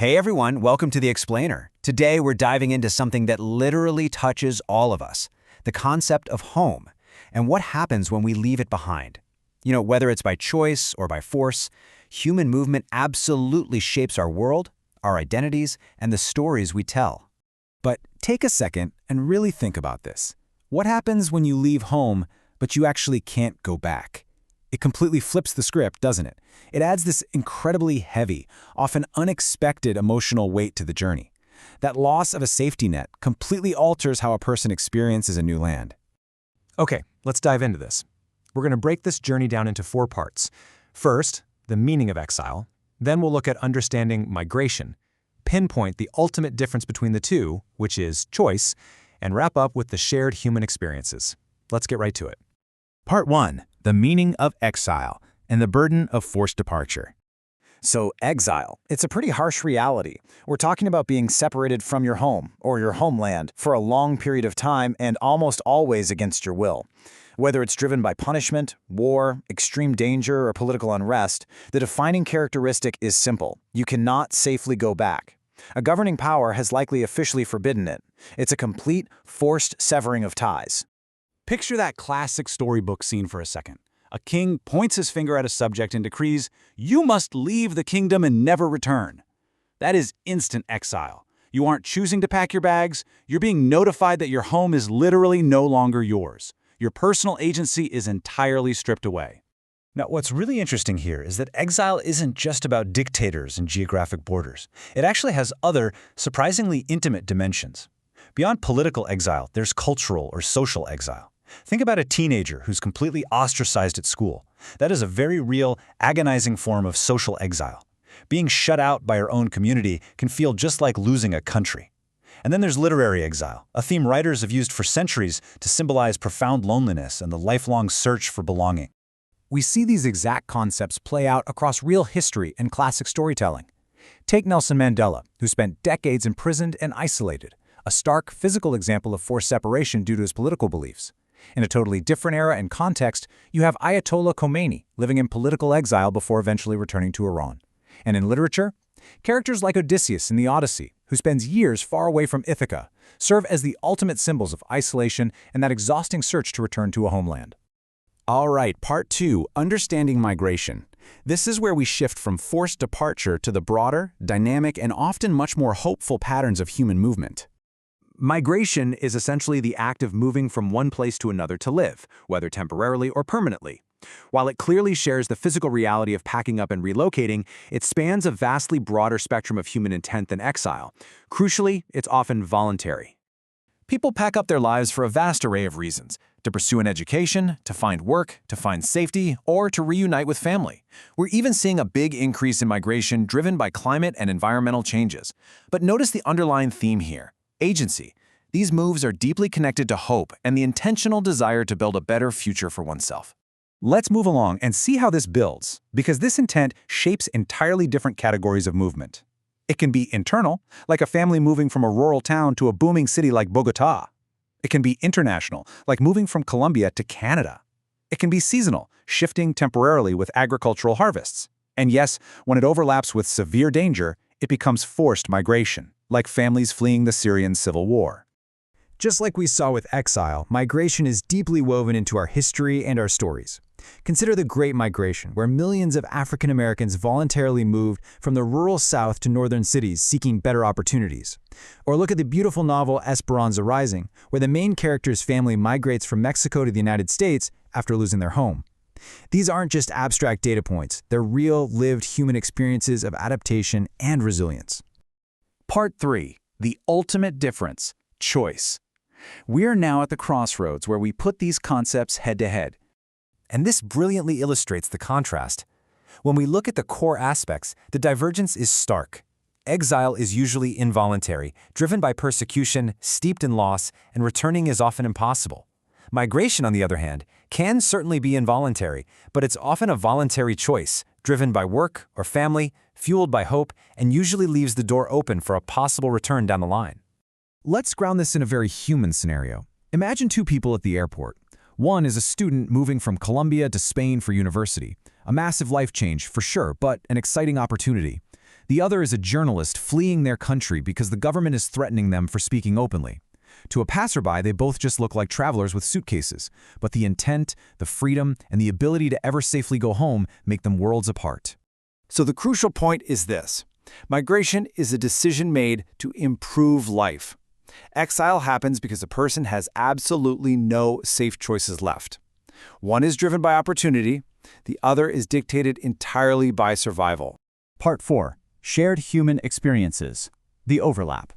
Hey everyone, welcome to The Explainer. Today we're diving into something that literally touches all of us, the concept of home, and what happens when we leave it behind. Whether it's by choice or by force, human movement absolutely shapes our world, our identities, and the stories we tell. But take a second and really think about this. What happens when you leave home, but you actually can't go back? It completely flips the script, doesn't it? It adds this incredibly heavy, often unexpected emotional weight to the journey. That loss of a safety net completely alters how a person experiences a new land. Okay, let's dive into this. We're going to break this journey down into 4 parts. First, the meaning of exile. Then we'll look at understanding migration, pinpoint the ultimate difference between the two, which is choice, and wrap up with the shared human experiences. Let's get right to it. Part 1. The meaning of exile and the burden of forced departure. So exile, it's a pretty harsh reality. We're talking about being separated from your home or your homeland for a long period of time and almost always against your will. Whether it's driven by punishment, war, extreme danger, or political unrest, the defining characteristic is simple. You cannot safely go back. A governing power has likely officially forbidden it. It's a complete, forced severing of ties. Picture that classic storybook scene for a second. A king points his finger at a subject and decrees, "You must leave the kingdom and never return." That is instant exile. You aren't choosing to pack your bags, you're being notified that your home is literally no longer yours. Your personal agency is entirely stripped away. Now, what's really interesting here is that exile isn't just about dictators and geographic borders. It actually has other, surprisingly intimate dimensions. Beyond political exile, there's cultural or social exile. Think about a teenager who's completely ostracized at school. That is a very real, agonizing form of social exile. Being shut out by your own community can feel just like losing a country. And then there's literary exile, a theme writers have used for centuries to symbolize profound loneliness and the lifelong search for belonging. We see these exact concepts play out across real history and classic storytelling. Take Nelson Mandela, who spent decades imprisoned and isolated, a stark physical example of forced separation due to his political beliefs. In a totally different era and context, you have Ayatollah Khomeini living in political exile before eventually returning to Iran. And in literature, characters like Odysseus in the Odyssey, who spends years far away from Ithaca, serve as the ultimate symbols of isolation and that exhausting search to return to a homeland. All right, Part 2, Understanding Migration. This is where we shift from forced departure to the broader, dynamic, and often much more hopeful patterns of human movement. Migration is essentially the act of moving from one place to another to live, whether temporarily or permanently. While it clearly shares the physical reality of packing up and relocating, it spans a vastly broader spectrum of human intent than exile. Crucially, it's often voluntary. People pack up their lives for a vast array of reasons: to pursue an education, to find work, to find safety, or to reunite with family. We're even seeing a big increase in migration driven by climate and environmental changes. But notice the underlying theme here: agency. These moves are deeply connected to hope and the intentional desire to build a better future for oneself. Let's move along and see how this builds, because this intent shapes entirely different categories of movement. It can be internal, like a family moving from a rural town to a booming city like Bogota. It can be international, like moving from Colombia to Canada. It can be seasonal, shifting temporarily with agricultural harvests. And yes, when it overlaps with severe danger, it becomes forced migration, like families fleeing the Syrian civil war. Just like we saw with exile, migration is deeply woven into our history and our stories. Consider the Great Migration, where millions of African Americans voluntarily moved from the rural South to northern cities seeking better opportunities. Or look at the beautiful novel Esperanza Rising, where the main character's family migrates from Mexico to the United States after losing their home. These aren't just abstract data points, they're real, lived human experiences of adaptation and resilience. Part 3. The Ultimate Difference: Choice. We are now at the crossroads where we put these concepts head to head. And this brilliantly illustrates the contrast. When we look at the core aspects, the divergence is stark. Exile is usually involuntary, driven by persecution, steeped in loss, and returning is often impossible. Migration, on the other hand, can certainly be involuntary, but it's often a voluntary choice, driven by work or family, fueled by hope, and usually leaves the door open for a possible return down the line. Let's ground this in a very human scenario. Imagine 2 people at the airport. One is a student moving from Colombia to Spain for university. A massive life change, for sure, but an exciting opportunity. The other is a journalist fleeing their country because the government is threatening them for speaking openly. To a passerby, they both just look like travelers with suitcases, but the intent, the freedom, and the ability to ever safely go home make them worlds apart. So the crucial point is this. Migration is a decision made to improve life. Exile happens because a person has absolutely no safe choices left. One is driven by opportunity, the other is dictated entirely by survival. Part 4. Shared human experiences. The overlap.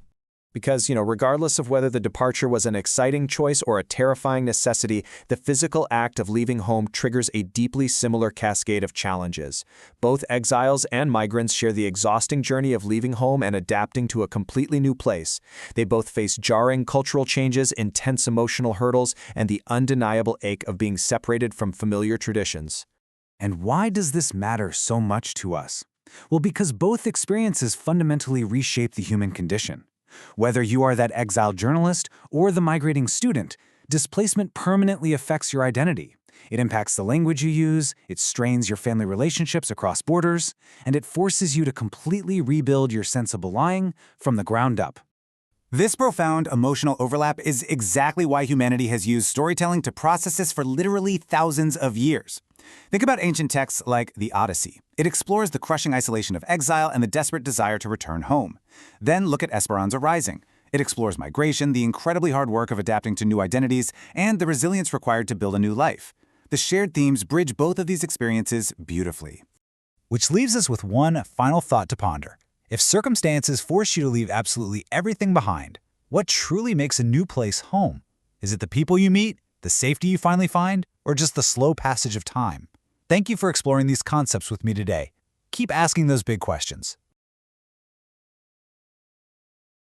Because, regardless of whether the departure was an exciting choice or a terrifying necessity, the physical act of leaving home triggers a deeply similar cascade of challenges. Both exiles and migrants share the exhausting journey of leaving home and adapting to a completely new place. They both face jarring cultural changes, intense emotional hurdles, and the undeniable ache of being separated from familiar traditions. And why does this matter so much to us? Well, because both experiences fundamentally reshape the human condition. Whether you are that exiled journalist or the migrating student, displacement permanently affects your identity. It impacts the language you use, it strains your family relationships across borders, and it forces you to completely rebuild your sense of belonging from the ground up. This profound emotional overlap is exactly why humanity has used storytelling to process this for literally thousands of years. Think about ancient texts like the Odyssey. It explores the crushing isolation of exile and the desperate desire to return home. Then look at Esperanza Rising. It explores migration, the incredibly hard work of adapting to new identities, and the resilience required to build a new life. The shared themes bridge both of these experiences beautifully. Which leaves us with one final thought to ponder. If circumstances force you to leave absolutely everything behind, what truly makes a new place home? Is it the people you meet, the safety you finally find, or just the slow passage of time? Thank you for exploring these concepts with me today. Keep asking those big questions.